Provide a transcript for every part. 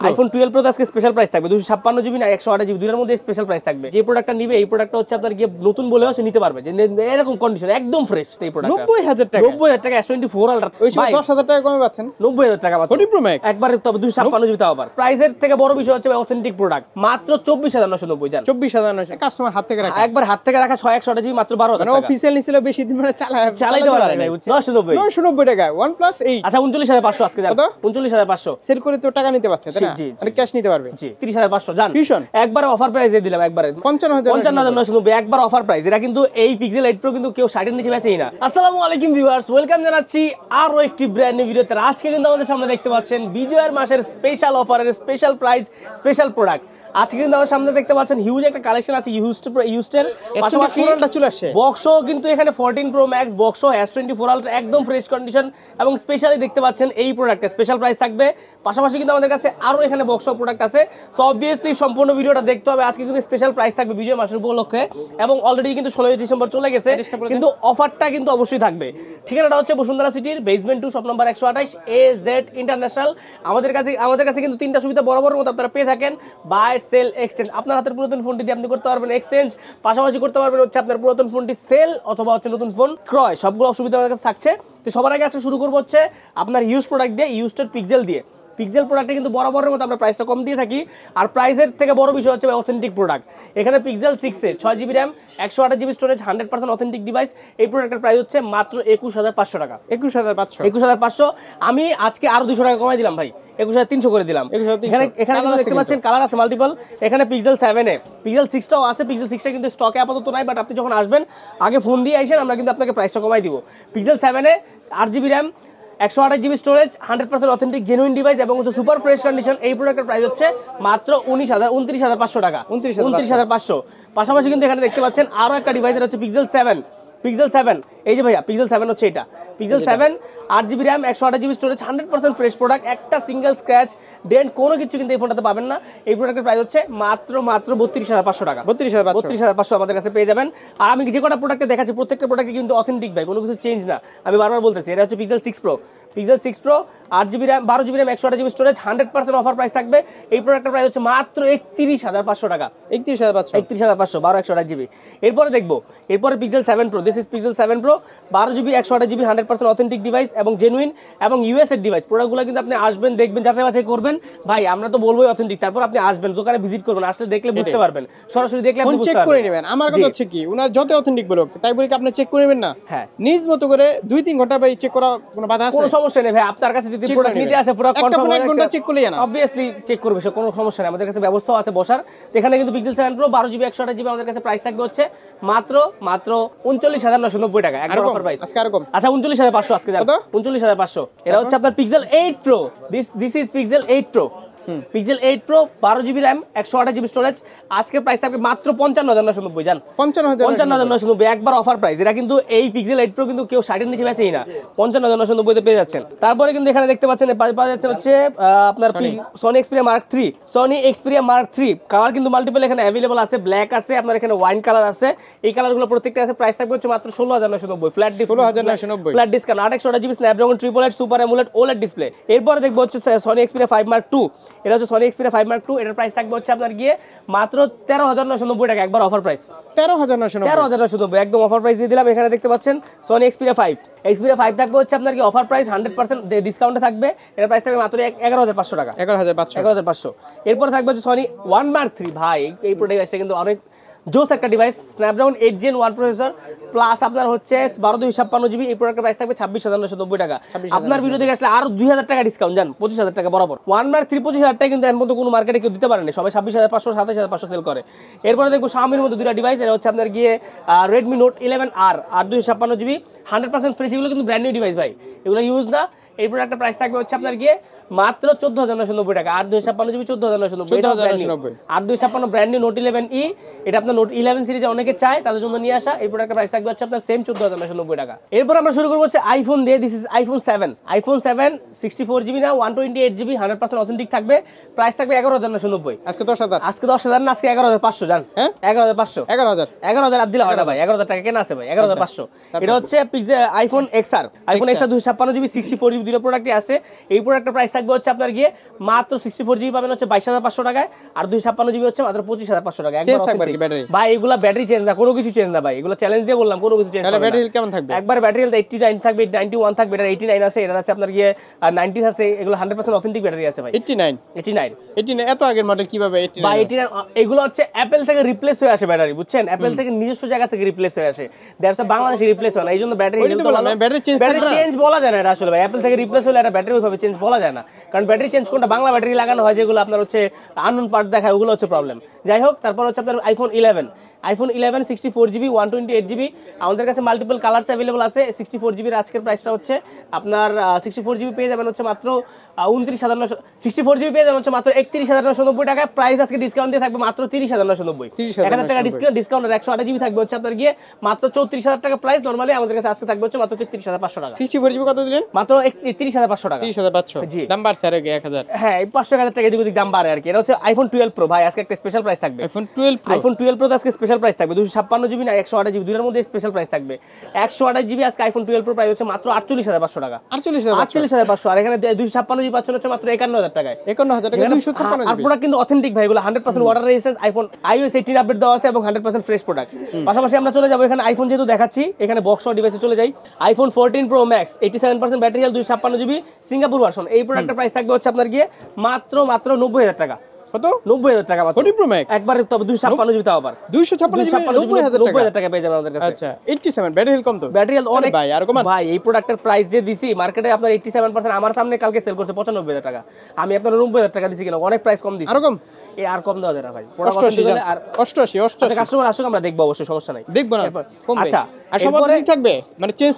IPhone 12 pro আজকে special price থাকবে 256 GB না 128 জিবি দুটোর মধ্যে স্পেশাল প্রাইস থাকবে। যে প্রোডাক্টটা নিবে এই প্রোডাক্টটা হচ্ছে আপনার গিয়ে নতুন বলেও সে নিতে পারবে, যে এরকম কন্ডিশন একদম ফ্রেশ এই প্রোডাক্টটা 90000 টাকা 90000 টাকা S24 আলট্রা ওই সময় 10000 টাকা কমে পাচ্ছেন 90000 টাকা মাত্র 14 প্রো ম্যাক্স একবারে তবে 256 জিবি তাও আবার প্রাইসের থেকে বড় বিষয় হচ্ছে অথেন্টিক প্রোডাক্ট মাত্র 24990 জান 24900 কাস্টমার হাত থেকে রাখা একবার হাত থেকে রাখা 6128 জিবি মাত্র 12000 টাকা মানে অফিশিয়াল নিছিল বেশি দিন মানে চালাইতে পারে ভাই 990 টাকা OnePlus 8 আচ্ছা 39500 আজকে জান 39500 সেল করে তো টাকা নিতে পারছে তাই না মানে ক্যাশ নিতে পারবে জি 30500 জান ফিউশন একবার অফার প্রাইসে দিলাম একবারে 55990 একবার অফার প্রাইস। এটা কিন্তু এই পিক্সেল 8 প্রো কিন্তু কেউ 60 এর নিচে বেচেই না। আসসালামু আলাইকুম ভিউয়ার্স, ওয়েলকাম জানাচ্ছি আরো একটি ব্র্যান্ড নিউ ভিডিওতে। আজকে কিন্তু আমাদের সামনে দেখতে পাচ্ছেন বিজয়ের মাসের স্পেশাল অফারের স্পেশাল প্রাইস স্পেশাল প্রোডাক্ট। আজকে কিন্তু আমাদের সামনে দেখতে পাচ্ছেন হিউজ একটা কালেকশন আছে ইউজের পাশাপাশি চলে আসছে বক্সও কিন্তু এখানে 14 প্রো ম্যাক্স বক্সও S24 আলট্রা একদম ফ্রেশ কন্ডিশন এবং স্পেশালি দেখতে পাচ্ছেন এই প্রোডাক্টে স্পেশাল প্রাইস থাকবে। পাশাপাশি কিন্তু আমাদের কাছে আরো এখানে বক্সও প্রোডাক্ট আছে। সো অবভিয়াসলি সম্পূর্ণ ভিডিওটা দেখতে হবে। আজকে কিন্তু স্পেশাল প্রাইস থাকবে বিজয় মাসের উপলক্ষে এবং অলরেডি কিন্তু 16 ডিসেম্বর চলে গেছে, কিন্তু অফারটা কিন্তু অবশ্যই থাকবে। ঠিকানাটা হচ্ছে বসুন্ধরা সিটির basement 2 shop number 128 AZ international. আমাদের কাছে কিন্তু তিনটা সুবিধা বরাবর মতো আপনারা পেয়ে থাকেন, বাই সেল এক্সচেঞ্জ। আপনার হাতের পুরাতন ফোনটি দিয়ে আপনি করতে পারবেন এক্সচেঞ্জ, পাশাপাশি করতে পারবেন হচ্ছে আপনার পুরাতন ফোনটি সেল অথবা হচ্ছে নতুন ফোন ক্রয়, সবগুলো সুবিধা আমাদের কাছে থাকছে। তো সবার আগে আজকে শুরু করবো হচ্ছে আপনার ইউজ প্রোডাক্ট দিয়ে, ইউজড পিক্সেল দিয়ে। পিক্সেল প্রোডাক্টে কিন্তু বরাবরের মতো আমরা প্রাইসটা কম দিয়ে থাকি, আর প্রাইসের থেকে বড় বিষয় হচ্ছে অথেন্টিক প্রোডাক্ট। এখানে pixel 6 6GB RAM 128 GB storage 100% authentic device. এই প্রোডাক্টের প্রাইস হচ্ছে মাত্র 21500 টাকা। 21500 আমি আজকে আরো 200 টাকা কমাই দিলাম ভাই, 21300 করে দিলাম। এখানে কিন্তু দেখতে পাচ্ছেন কালার আছে মাল্টিপল। এখানে পিক্সেল 7 এ পিক্সেল 6টাও আছে। পিক্সেল 6টা কিন্তু স্টকে আপাতত নাই, বাট আপনি যখন আসবেন আগে ফোন দিয়ে আইসেন, আমরা কিন্তু আপনাকে প্রাইসটা কমাই দিব। পিক্সেল 7 এ 8GB RAM 128 GB storage 100% authentic genuine device এবং হচ্ছে সুপার ফ্রেশ কন্ডিশন। এই প্রোডাক্টের প্রাইস হচ্ছে মাত্র 29500 টাকা, 29500। পাশাপাশি কিন্তু এখানে দেখতে পাচ্ছেন আরো একটা ডিভাইস, এটা হচ্ছে পিক্সেল 7 এই যে ভাইয়া পিক্সেল 7 হচ্ছে এটা pixel 7 8GB RAM 128 GB storage 100% fresh product. একটা সিঙ্গেল স্ক্র্যাচ ডেন্ট কোনো কিছু কিন্তু এই ফোনটাতে পাবেন না। এই প্রোডাক্টের প্রাইস হচ্ছে মাত্র 32500 টাকা, 32500 আমাদের কাছে পেয়ে যাবেন। আর আমি যে কটা প্রোডাক্টে দেখাচ্ছি প্রত্যেকটা প্রোডাক্টে কিন্তু অথেন্টিক ভাই, কোনো কিছু চেঞ্জ না। আমি বারবার বলতেছি এটা হচ্ছে pixel 6 pro 8GB RAM 12GB RAM 128 GB storage 100% offer price থাকবে। এই প্রোডাক্টের প্রাইস হচ্ছে মাত্র 31500 টাকা, 31500 128 জিবি। এরপরে pixel 7 pro, this is pixel 7 pro 12GB 128 GB 100% authentic device এবং জেনুইন এবং ইউএস এর ডিভাইস। প্রোডাক্টগুলো কিন্তু আপনি আসবেন দেখবেন যাচাই বাছাই করবেন ভাই, আমরা তো বলবোই অথেন্টিক, তারপর আপনি আসবেন দোকানে ভিজিট করবেন, আসলে দেখলে বুঝতে পারবেন, সরাসরি দেখলে আপনি বুঝতে পারবেন। চেক করে নেবেন। আমার কথা হচ্ছে কি উনার যত অথেন্টিক বলুক তাই বলে কি আপনি চেক করে নেবেন না? হ্যাঁ, নিজ মতো করে 2-3 ঘন্টা ভাই চেক করা কোনো বাধা আছে? কোনো সমস্যা নেই ভাই। আপনার কাছে যদি প্রোডাক্ট নিতে আসে পুরো কনফার্ম 1 ঘন্টা চেক করলেই না, অবভিয়াসলি চেক করবে সে, কোনো সমস্যা নেই। আমাদের কাছে ব্যবস্থা আছে বসার। এখানে কিন্তু পিক্সেল 7 প্রো 12GB 128 জিবি আমাদের কাছে প্রাইস থাকবে হচ্ছে মাত্র 39990 টাকা, একবার অফার প্রাইস। আজকে আর কম, আচ্ছা 39500 আজকে যাবে 39500। এটা হচ্ছে আপনার pixel 8 pro, this is pixel 8 pro pixel 8 pro 12GB RAM 128 GB storage. আজকে প্রাইস থাকবে মাত্র 55990 জান, 55990 একবার অফার প্রাইস। এটা কিন্তু এই পিক্সেল 8 প্রো কিন্তু কেউ 60 এর নিচে বেচেই না, 55990 তে পেয়ে যাচ্ছেন। তারপরে কিন্তু এখানে দেখতে পাচ্ছেন পাওয়া যাচ্ছে হচ্ছে আপনার সনি এক্সপিরিয়া মার্ক 3 কালার কিন্তু মাল্টিপল এখানে अवेलेबल আছে। ব্ল্যাক আছে, আপনার এখানে ওয়াইন কালার আছে। এই কালারগুলো প্রত্যেকটা আছে। প্রাইস থাকবে হচ্ছে মাত্র 16990 flat discount 828 GB Snapdragon triple eight super AMOLED OLED display. এরপরে দেখবো হচ্ছে সনি এক্সপিরিয়া 5 মার্ক 2। এটা হচ্ছে সনি এক্সপিরিয়া 5 মার্ক 2। এটার প্রাইস থাকবে হচ্ছে আপনার গিয়ে মাত্র 13990 টাকা, একবার অফার প্রাইস 13990 একদম অফার প্রাইস দিয়ে দিলাম। এখানে দেখতে পাচ্ছেন সনি এক্সপিরিয়া 5 থাকবে হচ্ছে আপনার কি অফার প্রাইস 100% ডিসকাউন্টে থাকবে। এটার প্রাইস থাকবে মাত্র 11500 টাকা, 11500। এরপর থাকবে হচ্ছে সনি 1 মার্ক 3 ভাই। এই প্রোডাক্টটা কিন্তু অনেক জোস একটা device, Snapdragon 8 Gen 1 processor plus আপনার হচ্ছে 12 জিবি। এই প্রোডাক্টের প্রাইস থাকবে 26990 টাকা। আপনার ভিডিও দেখে আসলে আরো 2000 টাকা ডিসকাউন্ট জান, 25000 টাকা বরাবর। 1 মার্ক 3 25000 টাকা কিন্তু এর মধ্যে কোনো মার্কেটে কেউ দিতে পারে না, সবাই 26500 27500 সেল করে। এরপরে দেখবো Xiaomi মধ্যে দুইটা ডিভাইস, এটা হচ্ছে আপনার গিয়ে Redmi Note 11R 256 GB 100% fresh. এগুলো কিন্তু ব্র্যান্ড নিউ ডিভাইস ভাই, এগুলো ইউজ না। এই প্রোডাক্টের প্রাইস থাকবে হচ্ছে আপনার গিয়ে মাত্র 14990 টাকা, 8256 GB 14990। 8256 brand new Note 11E, এটা আপনার Note 11 সিরিজে অনেকে চায়, তাদের জন্য নিয়ে আসা। এই প্রোডাক্টের প্রাইস থাকবে হচ্ছে আপনার সেম 14990 টাকা। এরপর আমরা শুরু করব হচ্ছে আইফোন দিয়ে। দিস ইজ আইফোন 7 64 জিবি না 128 জিবি 100% অথেন্টিক থাকবে। প্রাইস থাকবে 11990। আজকে 10000 না, আজকে 11500 জান। হ্যাঁ 11500 আর দিলা হয় না ভাই, 11000 টাকা কেনা আছে ভাই, 11500। এটা হচ্ছে pixel iPhone XR 256 GB 64 GB দুটো প্রোডাক্টই আছে। এই প্রোডাক্টের প্রাইস থাকবে হচ্ছে আপনার গিয়ে মাত্র 64 জিবি পাবেন হচ্ছে 22,500 টাকায়, আর 256 জিবি হচ্ছে মাত্র 25,500 টাকা। চেঞ্জ থাকবে আর কি ব্যাটারি? ভাই এগুলা ব্যাটারি চেঞ্জ না, কোনো কিছু চেঞ্জ না ভাই, এগুলো চ্যালেঞ্জ দিয়ে বললাম, কোনো কিছু চেঞ্জ তাহলে হবে না। ব্যাটারি হেলথ কেমন থাকবে? একবার ব্যাটারি হেলথ 89 থাকবে, 91 থাকবে, এটা 89 আছে, এটা আছে আপনার গিয়ে 90 আছে, এগুলো 100% অথেন্টিক ব্যাটারি আছে ভাই। 89 এত আগের মডেল কিভাবে 89? বা 89 এগুলো হচ্ছে অ্যাপেল থেকে রিপ্লেস হয়ে আসে ব্যাটারি, বুঝছেন? অ্যাপেল থেকে নিজস্ব জায়গা থেকে রিপ্লেস হয়ে আসে, দ্যাটস বাংলাদেশে রিপ্লেস হয় না, এই জন্য ব্যাটারি ব্যাটারি চেঞ্জ থাকবে না? চেঞ্জ বলা যায় না এটা আসলে ভাই। অ্যাপেল থেকে রিপ্লেস হলে এটা ব্যাটারি ওইভাবে চেঞ্জ বলা যায় না, কারণ ব্যাটারি চেঞ্জ কোনটা বাংলা ব্যাটারি লাগানো হয়, যেগুলো আপনার হচ্ছে আননোন পার্ট দেখায়, ওগুলো হচ্ছে প্রবলেম। যাই হোক, তারপর হচ্ছে আপনার আইফোন 11 64 জিবি 128 জিবি, আমাদের কাছে মাল্টিপল কালার্স অ্যাভেলেবল আছে। 64 জিবির আজকের প্রাইসটা হচ্ছে আপনার 64 জিবি পেয়ে যাবেন হচ্ছে মাত্র 29,900, 64 জিবি পেয়ে যাবেন হচ্ছে মাত্র 31,990 টাকায়। প্রাইস আজকে ডিসকাউন্ট দিয়ে থাকবে মাত্র 30,990, 1000 টাকা ডিসকাউন্ট, আর 128 জিবি থাকবে হচ্ছে আপনার গিয়ে মাত্র 34,000 টাকা প্রাইস। নরমালি আমাদের কাছে আজকে থাকবে হচ্ছে মাত্র 33,500 টাকা। 64 জিবি কত দিলেন? মাত্র 33,500 টাকা। 30,500 জি। দাম বাড়ছে আর কি 1000। হ্যাঁ, এই 500,000 টাকা এদিক ওদিক দাম বাড়ে আর কি। এটা হচ্ছে আইফোন 12 প্রো ভাই, আজকে একটা স্পেশাল প্রাইস থাকবে। আইফোন 12 প্রো আইফোন 12 প্রো আজকে স্পেশাল প্রাইস থাকবে 256 জিবি না 128 জিবি, দুইটার মধ্যে স্পেশাল প্রাইস থাকবে। 128 জিবি আজকে আইফোন 12 প্রো প্রাইস হচ্ছে মাত্র 48,500 টাকা। 48,500 আর এখানে 256 জিবি পাচ্ছেন হচ্ছে মাত্র 51,000 টাকায়। 51,000 টাকা 256 আর জিবি। প্রোডাক্ট কিন্তু অথেন্টিক ভাই, এগুলো 100% water resistance, iPhone iOS 18 update দেওয়া আছে এবং 100% ফ্রেশ প্রোডাক্ট। পাশাপাশি আমরা চলে যাব এখানে আইফোন যেহেতু দেখাচ্ছি, এখানে বক্স ডিভাইসে চলে যাই। IPhone 14 pro max 87% battery health 256 GB Singapore version, এই প্রোডাক্টের প্রাইস থাকবে হচ্ছে আপনার গিয়ে মাত্র 90,000 টাকা। কত? 90,000 টাকা মাত্র। 14 প্রো ম্যাক্স একবারে তবে 256 জিবি তাও আবার 256 জিবি 90,000 টাকা পেয়ে যাবেন আমাদের কাছে। আচ্ছা 87 ব্যাটারি হেলথ কম তো? ব্যাটারি হেলথ অনেক ভাই আর কমান ভাই, এই প্রোডাক্টের প্রাইস যে দিছি মার্কেটে আপনার 87%, আমার সামনে কালকে সেল করছে 95,000 টাকা, আমি আপনার 90,000 টাকা দিছি কিনা, অনেক প্রাইস কম দিছি। আর কম এই আর কম দেওয়া যায় না ভাই, 88 আর 88 কাস্টমার আসুক আমরা দেখবো, অবশ্যই সমস্যা নাই, দেখবো না কমবে। আচ্ছা আর সব অথেন্টিক থাকবে, মানে চেঞ্জ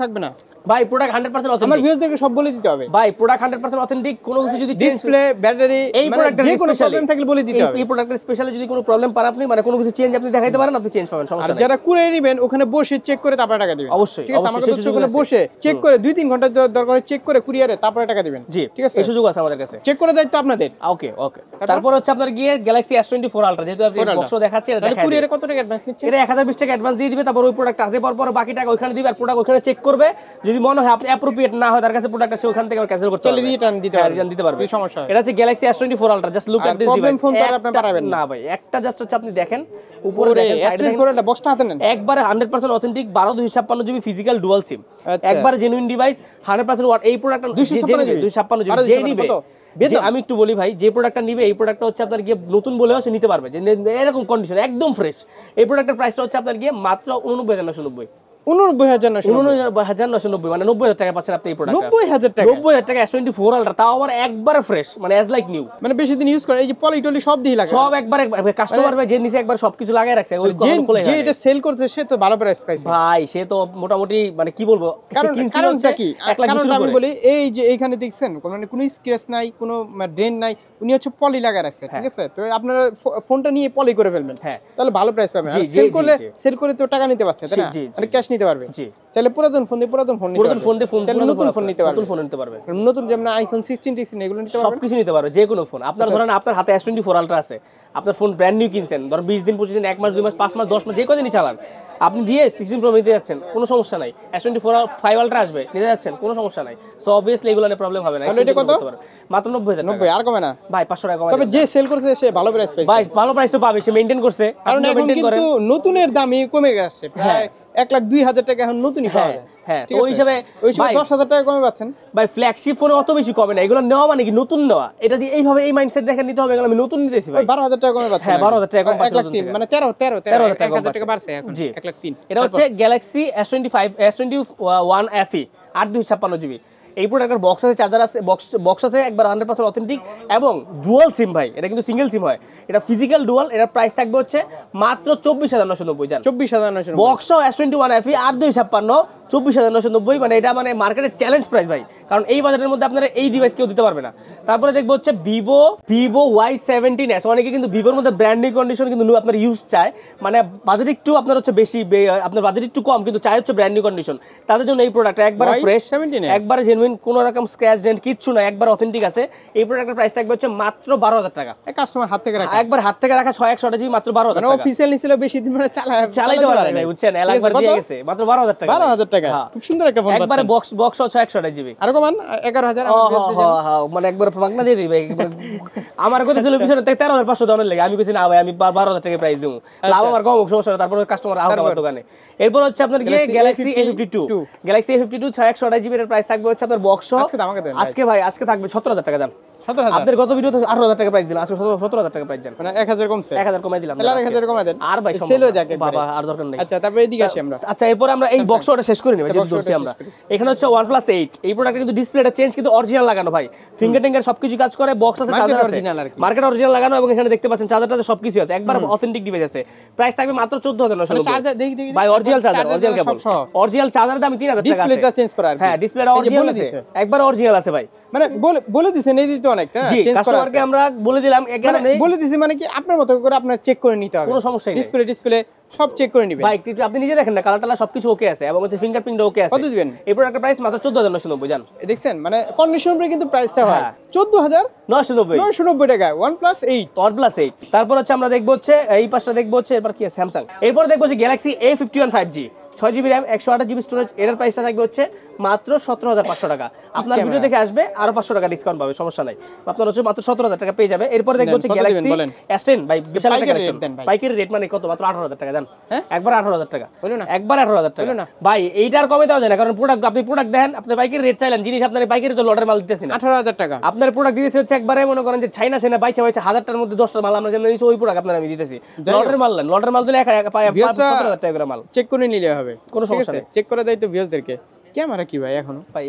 থাকবে না ভাই। প্রোডাক্ট 100% আমার অথেন্টিক ভিউয়ারদেরকে সব বলে দিতে হবে ভাই, প্রোডাক্ট 100% অথেন্টিক, কোনো কিছু যদি ডিসপ্লে ব্যাটারি এই প্রোডাক্টের যে কোনো প্রবলেম থাকলে বলে দিতে হবে। এই প্রোডাক্টের স্পেশালি যদি কোনো প্রবলেম পান আপনি, মানে কোনো কিছু চেঞ্জ আপনি দেখাইতে পারেন, আপনি চেঞ্জ পাবেন, আর সমস্যা নাই। যারা কুরিয়ার নেবেন ওখানে বসে চেক করে তারপরে টাকা দিবেন। অবশ্যই, ঠিক আছে, আমাদের সেই কাছে সুযোগ ওখানে আছে। বসে চেক করে 2-3 ঘন্টা দরকার চেক করে কুরিয়ারে তারপরে টাকা দিবেন। জি, ঠিক আছে, এই সুযোগ আছে আমাদের কাছে। চেক করে দায়িত্ব আপনাদের। ওকে ওকে। তারপর হচ্ছে আপনার গিয়ে গ্যালাক্সি S24 আলট্রা, যেহেতু আপনি বক্স দেখাচ্ছি, এটা দেখাই কুরিয়ারে কত টাকা অ্যাডভান্স নিচ্ছে? এটা 1020 টাকা অ্যাডভান্স দিয়ে দিবে, তারপর ওই প্রোডাক্ট হাতে পাওয়ার পর বাকি টাকা ওখানে দিবে, আর প্রোডাক্ট ওখানে চেক করবে, যদি মনে হয় আপনি অ্যাপ্রোপ্রিয়েট না হয় তার কাছে প্রোডাক্ট আছে, ওখান থেকে ক্যান্সেল করতে পারবে, রিটার্ন দিতে পারবে, রিটার্ন দিতে পারবে, এই সমস্যা হয়। এটা হচ্ছে Galaxy S24 ultra, just look at this problem device. Phone তো আর আপনি পারাবেন না ভাই, একটা জাস্ট হচ্ছে আপনি দেখেন উপরে ওরে দেখেন, সাইডে দেখেন, S24 এর বক্সটা হাতে নেন, একবারে 100% authentic 12 GB physical dual SIM, আচ্ছা। একবারে জেনুইন ডিভাইস 100% ওয়াট। এই প্রোডাক্ট 256 জিবি যে নিবে, যে আমি একটু বলি ভাই, যে প্রোডাক্টটা নিবে এই প্রোডাক্টটা হচ্ছে আপনার গিয়ে নতুন বলেও সে নিতে পারবে, যে এরকম কন্ডিশন একদম ফ্রেশ। এই প্রোডাক্টের প্রাইসটা হচ্ছে আপনার গিয়ে মাত্র 89,990, 89,990, মানে 90,000 টাকা পাচ্ছেন আপনি এই প্রোডাক্ট। 90,000 টাকা, 90,000 টাকা S24 আলট্রা, তাও আবার একবারে ফ্রেশ, মানে অ্যাজ লাইক নিউ, মানে বেশি দিন ইউজ করে এই যে পলিটলি সব দিয়ে লাগে সব একবার কাস্টমার ভাই যে নিচে একবার সবকিছু লাগায় রাখছে, ওই যে এটা সেল করছে সে তো ভালো প্রাইস পাইছে ভাই, সে তো মোটামুটি মানে কি বলবো, কারণটা কি? কারণটা আমি বলি, এই যে এইখানে দেখছেন মানে কোনো স্ক্র্যাচ নাই, কোনো ড্রেন নাই, উনি হচ্ছে পলি লাগা রাখছে। ঠিক আছে, তো আপনারা ফোনটা নিয়ে পলি করে ফেলবেন, তাহলে ভালো প্রাইস পাবেন। আর সেল করলে তো টাকা নিতে পারছে, তাই না? মানে ক্যাশ নিতে পারবে। চাইলে পুরাতন ফোন দিয়ে পুরাতন ফোন নতুন ফোন নিতে পারবে, নতুন যেমন আইফোন 16 16 এগুলো নিতে পারবে, সবকিছু নিতে পারবে, যে কোনো ফোন। আপনার ধরেন আপনার হাতে S24 আলট্রা আছে, আপনার ফোন ব্র্যান্ড নিউ কিনছেন, ধর 20 দিন 25 দিন 1 মাস 2 মাস 5 মাস 10 মাস যে কদিনই চালান, আপনি দিয়ে 16 প্রো নিতে যাচ্ছেন, কোনো সমস্যা নাই। S24 5 আলট্রা আসবে, নিতে যাচ্ছেন, কোনো সমস্যা নাই। সো অবভিয়াসলি এগুলো নিয়ে প্রবলেম হবে না। তাহলে এটা কত? মাত্র 90,000 টাকা। 90 আর কমে না ভাই, 500 টাকা কমাই তবে যে সেল করছে সে ভালো প্রাইস পাইছে ভাই, ভালো প্রাইস তো পাবে, সে মেইনটেইন করছে, কারণ এখন কিন্তু নতুনের দামই কমে গেছে, প্রায় 1,02,000 টাকা এখন নতুনই পাওয়া যায়। হ্যাঁ, তো ওই হিসাবে 10,000 টাকা কমে পাচ্ছেন ভাই। ফ্ল্যাগশিপ ফোনে অত বেশি কমে না, এগুলো নেওয়া মানে কি নতুন নেওয়া, এটা যে এইভাবে এই মাইন্ডসেট দেখে নিতে হবে, এগুলো আমি নতুন নিতেছি ভাই। 12,000 টাকা কমে পাচ্ছেন। হ্যাঁ, 12,000 টাকা কম পাচ্ছেন, 1,03,000 মানে 13,000 টাকা বাড়ছে এখন। জি, 1,03,000 এটা হচ্ছে গ্যালাক্সি S21 FE 8 জিবি। এই প্রোডাক্টের বক্স আছে, চার্জার আছে, বক্স আছে, একবার 100% অথেন্টিক এবং ডুয়াল সিম ভাই, এটা কিন্তু সিঙ্গেল সিম হয়, এটা ফিজিক্যাল ডুয়াল। এটার প্রাইস থাকবে হচ্ছে মাত্র 24,990, জান 24,990 বক্স S21 FE 8 24,990, মানে এটা মানে মার্কেটের চ্যালেঞ্জ প্রাইস ভাই, কারণ এই বাজারের মধ্যে আপনারা এই ডিভাইস কেউ দিতে পারবে না। তারপরে দেখবো হচ্ছে ভিভো Y17s, অনেকে কিন্তু ভিভোর মধ্যে ব্র্যান্ডিং কন্ডিশন কিন্তু আপনার ইউজ চায়, মানে বাজেট একটু আপনার হচ্ছে বেশি, আপনার বাজেট একটু কম কিন্তু চাই হচ্ছে ব্র্যান্ডিং কন্ডিশন, তাদের জন্য এই প্রোডাক্ট একবারে ফ্রেশ, একবারে জেনুইন, কোনো রকম স্ক্র্যাচ ডেন্ট কিচ্ছু না, একবার অথেন্টিক আছে। এই প্রোডাক্টের প্রাইস থাকবে হচ্ছে মাত্র 12,000 টাকা। কাস্টমার হাত থেকে রাখা, একবার হাত থেকে রাখা 6 জিবি মাত্র 12,000 টাকা। অফিশিয়াল নিছিল বেশি দিন মানে চালাইতে পারে ভাই, বুঝছেন, একবার দিয়ে গেছে মাত্র 12,000 টাকা। 12,000 টাকা, খুব সুন্দর একটা ফোন, একবারে বক্স 6 জিবি। আর কমান 11,000 মানে একবার মাগনা দিয়ে দিবে। আমার কথা ছিল পিছনে 13,500 দামের লাগে, আমি কইছি না ভাই আমি 12,000 টাকা প্রাইস দেবো, লাভ আমার কম সমস্যা না, তারপরে কাস্টমার আউট আমার দোকানে। এরপর হচ্ছে আপনার গিয়ে গ্যালাক্সি A52 6 জিবি এর প্রাইস থাকবে হচ্ছে আপনার বক্স। আজকে ভাই আজকে থাকবে 17,000 টাকা দাম। 17,000, আপনাদের গত ভিডিওতে 18,000 টাকা প্রাইস দিলাম, আজকে 17,000 টাকা প্রাইস জান, মানে 1,000 কমছে, 1,000 কমাই দিলাম। তাহলে 1,000 কমাই দেন, আর ভাই সেল হয়ে যাবে বাবা, আর দরকার নাই। আচ্ছা, তারপরে এদিকে আসি আমরা। আচ্ছা, এরপর আমরা এই বক্সটা শেষ করে নিব, যেহেতু দোস্তি আমরা। এখানে হচ্ছে OnePlus 8, এই প্রোডাক্টটা কিন্তু ডিসপ্লেটা চেঞ্জ, কিন্তু অরিজিনাল লাগানো ভাই, ফিঙ্গার টিঙ্গার সবকিছু কাজ করে, বক্স আছে, চার্জার আছে, মার্কেট অরিজিনাল লাগানো, এবং এখানে দেখতে পাচ্ছেন চার্জারটা সবকিছু আছে, একবার অথেন্টিক ডিভাইস আছে। প্রাইস থাকবে মাত্র 14,990 চার্জার দেখি ভাই, অরিজিনাল চার্জার, অরিজিনাল কেবল, অরিজিনাল চার্জার দাম 3,000 টাকা আছে। ডিসপ্লেটা চেঞ্জ করা, হ্যাঁ ডিসপ্লেটা অরিজিনাল আছে, একবার অরিজিনাল আছে ভাই, মানে বলে দিছেন এই দিতে অনেকটা চেঞ্জ করা আছে। কাস্টমারকে আমরা বলে দিলাম, এই কারণে বলে দিছি মানে কি আপনার মতো করে আপনার চেক করে নিতে হবে, কোনো সমস্যা নেই, ডিসপ্লে সব চেক করে নিবেন ভাই। আপনি নিজে দেখেন না, কালার টালা সবকিছু ওকে আছে, এবং হচ্ছে ফিঙ্গারপ্রিন্টও ওকে আছে। কত দিবেন এই প্রোডাক্টের প্রাইস মাত্র 14,990 জান। দেখছেন, মানে কন্ডিশন উপরে কিন্তু প্রাইসটা হয় 14,990 টাকা। OnePlus 8। তারপর হচ্ছে আমরা দেখবো হচ্ছে এই পাশটা দেখবো হচ্ছে, এবার কি স্যামসাং, এরপর দেখবো হচ্ছে Galaxy A51 5G 6 GB RAM 128 GB storage, এর প্রাইসটা থাকবে হচ্ছে মাত্র 17,500 টাকা। আপনার ভিডিও দেখে আসবে আরো 500 টাকা ডিসকাউন্ট পাবে, সমস্যা নাই, আপনার হচ্ছে মাত্র 17,000 টাকা পেয়ে যাবে। এরপর দেখবো হচ্ছে গ্যালাক্সি S10 ভাই, বিশাল একটা কালেকশন, পাইকারি রেট মানে কত, মাত্র 18,000 টাকা জান, একবার 18,000 টাকা, একবার 18,000 টাকা ভাই। এইটার কমে দেওয়া যায় না, কারণ প্রোডাক্ট আপনি প্রোডাক্ট দেখেন, আপনি পাইকারি রেট চাইলেন, জিনিস আপনার পাইকারি তো লটের মাল দিতেছি না, 18,000 টাকা আপনার প্রোডাক্ট দিতেছি হচ্ছে একবারে মনে করেন যে চাইনা বাইচা 1000টার মধ্যে 10টা মাল আমরা যেমন দিয়েছি, ওই প্রোডাক্ট আপনার আমি দিতেছি, লটের মাল দিলে 17,000 টাকা করে মাল চেক করে নিলে হবে, কোনো সমস্যা নেই, চেক করে দেয় তো ভিউয়ারদেরকে। ক্যামেরা কি ভাই এখনো ভাই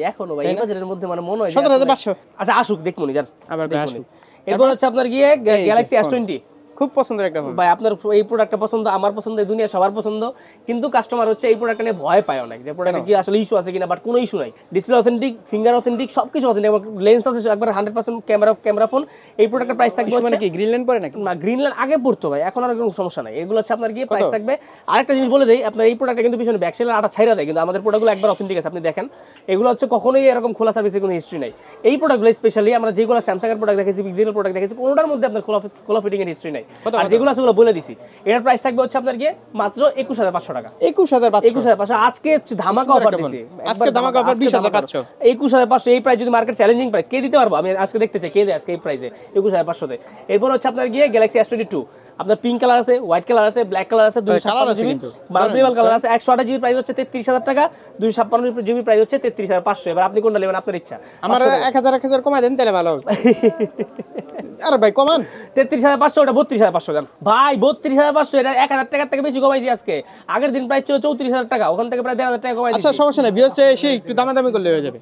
এই বাজারের মধ্যে মানে মনে হয় 17,500। আচ্ছা আসুক দেখমুনি জান, আবার আসুক। এরপর হচ্ছে আপনার গিয়ে গ্যালাক্সি S20, খুব পছন্দের একটা ফোন ভাই। আপনার এই প্রোডাক্টটা পছন্দ, আমার পছন্দ, এই দুনিয়া সবার পছন্দ, কিন্তু কাস্টমার হচ্ছে এই প্রোডাক্টটা নিয়ে ভয় পায় অনেক, যে প্রোডাক্টে কি আসলে ইস্যু আছে কিনা, বাট কোনো ইস্যু নাই, ডিসপ্লে অথেন্টিক, ফিঙ্গার অথেন্টিক, সবকিছু অথেন্টিক, লেন্স আছে একবার 100% ক্যামেরা ফোন। এই প্রোডাক্টের প্রাইস থাকবে মানে কি গ্রিন লাইন পরে নাকি? না, গ্রিন লাইন আগে পড়তো ভাই, এখন আর কোনো সমস্যা নাই। এগুলো হচ্ছে আপনার গিয়ে প্রাইস থাকবে। আরেকটা জিনিস বলে দেই, আপনার এই প্রোডাক্টটা কিন্তু পিছনে ব্যাক সাইডে আটা ছাইরা দেয়, কিন্তু আমাদের প্রোডাক্টগুলো একবার অথেন্টিক আছে, আপনি দেখেন এগুলো হচ্ছে কখনোই এরকম খোলা সার্ভিসের কোনো হিস্ট্রি নাই। এই প্রোডাক্টগুলো স্পেশালি আমরা যেগুলো স্যামসাং এর প্রোডাক্ট দেখেছি, পিক্সেলের প্রোডাক্ট দেখেছি, কোনোটার মধ্যে আপনার খোলা ফিটিং এর হিস্ট্রি নাই, আর যেগুলো আছে ওগুলো বলে দিছি। এটার প্রাইস থাকবে হচ্ছে আপনার গিয়ে মাত্র 21,500 টাকা। 21,500 আজকে হচ্ছে ধামাকা অফার দিছি, আজকে ধামাকা অফার 20,500। 21,500 এই প্রাইস যদি মার্কেট চ্যালেঞ্জিং প্রাইস, কে দিতে পারবো? আমি আজকে দেখতে চাই কে দেয় আজকে এই প্রাইসে 21,500 তে। এরপর হচ্ছে আপনার গিয়ে গ্যালাক্সি S22, আপনার পিঙ্ক কালার আছে, হোয়াইট কালার আছে, ব্ল্যাক কালার আছে, 256 জিবি মাল্টিপল কালার আছে, 128 জিবি প্রাইস হচ্ছে 33,000 টাকা, 256 জিবি প্রাইস হচ্ছে 33,500। এবার আপনি কোনটা নেবেন আপনার ইচ্ছা, আমার 1,000 কমায় দেন তাহলে ভালো হবে। আরে ভাই কমান 33,500, ওটা 32,500 জান ভাই, 32,500, এটা 1,000 টাকার থেকে বেশি কমাইছি আজকে। আগের দিন প্রাইস ছিল 34,000 টাকা, ওখান থেকে প্রায় 1,500 টাকা কমাই দিয়েছি। আচ্ছা সমস্যা নাই, ভিউয়ার্স এসে একটু দামাদামি করলে হয়ে যাবে।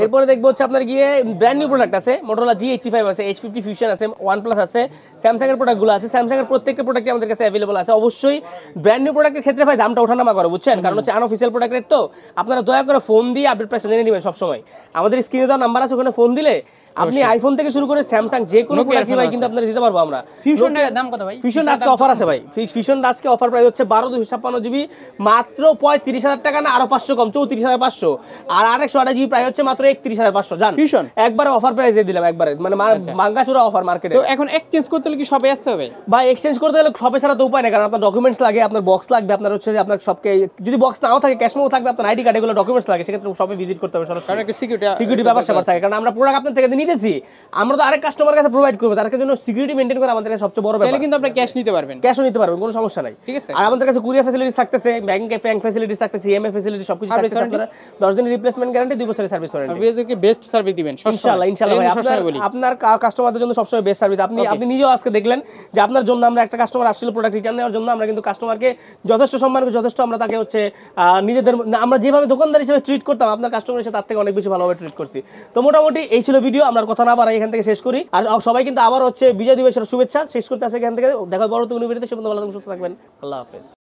এরপরে দেখবো হচ্ছে আপনার গিয়ে ব্র্যান্ড নিউ প্রোডাক্ট আছে, Motorola G85 আছে, H50 Fusion আছে, OnePlus আছে, স্যামসাং এর প্রোডাক্টগুলো আছে। স্যামসাং এর প্রত্যেকটা প্রোডাক্টই আমাদের কাছে अवेलेबल আছে। অবশ্যই ব্র্যান্ড নিউ প্রোডাক্টের ক্ষেত্রে ভাই দামটা ওঠানামা করে, বুঝছেন, কারণ হচ্ছে আনঅফিশিয়াল প্রোডাক্টের তো আপনারা দয়া করে ফোন দিয়ে আপডেট প্রাইস জেনে নেবেন সব সময়। আমাদের স্ক্রিনে দেওয়া নাম্বার আছে, ওখানে ফোন দিলে আপনি আইফোন থেকে শুরু করে স্যামসাং যে কোনো প্রোডাক্ট ভাই কিন্তু আপনারা দিতে পারবো আমরা। ফিউশনের দাম কত ভাই? ফিউশন আজকে অফার আছে ভাই, ফিউশন আজকে অফার প্রাইস হচ্ছে 12/256 জিবি মাত্র 35,000 টাকা, না আরো 500 কম, 34,500। আর 128 জিবি প্রাইস হচ্ছে মাত্র 31,500 জান। ফিউশন একবারে অফার প্রাইসে দিলাম, একবারে মানে মাঙ্গাচুরা অফার মার্কেটে। তো এখন এক্সচেঞ্জ করতে হলে কি সবে আসতে হবে ভাই? এক্সচেঞ্জ করতে হলে সবে ছাড়া তো উপায় নেই, কারণ আপনার ডকুমেন্টস লাগে, আপনার বক্স লাগবে, আপনার হচ্ছে যে আপনার সবকে, যদি বক্স নাও থাকে ক্যাশ মেমো থাকবে, আপনার আইডি কার্ড, এগুলো ডকুমেন্টস লাগে, সেক্ষেত্রে সবে ভিজিট করতে হবে সরাসরি, কারণ একটা সিকিউরিটি ব্যাপার স্যাপার থাকে। কারণ আমরা প্রোডাক্ট আপনার থেকে নিতেছি, আমরা তো আরেক কাস্টমার কাছে প্রোভাইড করব, তার জন্য সিকিউরিটি মেইনটেইন করা আমাদের কাছে সবচেয়ে বড় ব্যাপার। কিন্তু আপনি ক্যাশ নিতে পারবেন, ক্যাশও নিতে পারবেন, কোনো সমস্যা নাই, ঠিক আছে। আর আমাদের কাছে কুরিয়ার ফ্যাসিলিটিস থাকতেছে, ব্যাংক ফ্যাসিলিটিস থাকতেছে, ইএমআই ফ্যাসিলিটি সবকিছু থাকতেছে। আপনারা 10 দিনের রিপ্লেসমেন্ট গ্যারান্টি, 2 বছরের সার্ভিস ওয়ারেন্টি। ভিউয়ারদেরকে বেস্ট সার্ভিস দিবেন ইনশাআল্লাহ ভাই। আপনার কাস্টমারদের জন্য সবসময় বেস্ট সার্ভিস। আপনি নিজেও আজকে দেখলেন যে আপনার জন্য আমরা একটা কাস্টমার আসছিল প্রোডাক্ট রিটার্ন নেওয়ার জন্য, আমরা কিন্তু কাস্টমারকে যথেষ্ট সম্মান করি, যথেষ্ট আমরা তাকে হচ্ছে নিজেদের, আমরা যেভাবে দোকানদার হিসেবে ট্রিট করতাম আপনার কাস্টমার হিসেবে তার থেকে অনেক বেশি ভালোভাবে ট্রিট করছি। তো মোটামুটি এই ছিল ভিডিও, আমরা কথা না বাড়াই এখান থেকে শেষ করি। আর সবাই কিন্তু আবার হচ্ছে বিজয় দিবসের শুভেচ্ছা শেষ করতে আসে এখান থেকে। দেখা পরবর্তী ভিডিওতে, সে পর্যন্ত ভালো থাকবেন, সুস্থ থাকবেন, আল্লাহ হাফেজ।